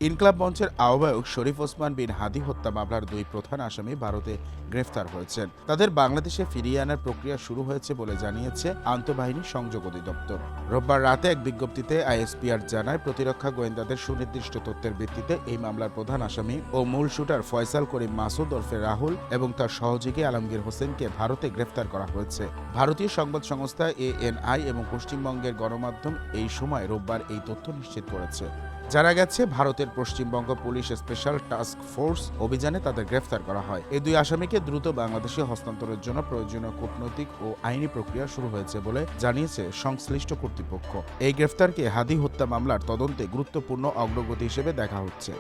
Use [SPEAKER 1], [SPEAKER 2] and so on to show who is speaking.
[SPEAKER 1] ইনকলাব মঞ্চের আহ্বায়ক শরীফ ওসমান বিন হাদি হত্যা মামলার দুই প্রধান আসামি ভারতে গ্রেফতার হয়েছেন। তাদের বাংলাদেশে ফিরিয়ে আনার প্রক্রিয়া শুরু হয়েছে বলে জানিয়েছে আন্তঃবাহিনী সংযোগ অধিদপ্তর। রোববার রাতে এক বিজ্ঞপ্তিতে আইএসপিআর জানায়, প্রতিরক্ষা গোয়েন্দাদের সুনির্দিষ্ট তথ্যের ভিত্তিতে এই মামলার প্রধান আসামি ও মূল শুটার ফয়সাল করিম মাসুদ ওরফে রাহুল এবং তার সহযোগী আলমগীর হোসেনকে ভারতে গ্রেফতার করা হয়েছে। ভারতীয় সংবাদ সংস্থা ANI এবং পশ্চিমবঙ্গের গণমাধ্যম এই সময় রোববার এই তথ্য নিশ্চিত করেছে। জানা গেছে, ভারতের Paschimbanga police special task force অভিযানে তাদের গ্রেফতার করা হয়। এই দুই আসামিকে দ্রুত বাংলাদেশে হস্তান্তরের জন্য প্রয়োজনীয় কূটনৈতিক ও আইনি প্রক্রিয়া শুরু হয়েছে বলে জানিয়েছে সংশ্লিষ্ট কর্তৃপক্ষ। এই গ্রেফতারকে হাদি হত্যা মামলার তদন্তে গুরুত্বপূর্ণ অগ্রগতি হিসেবে দেখা হচ্ছে।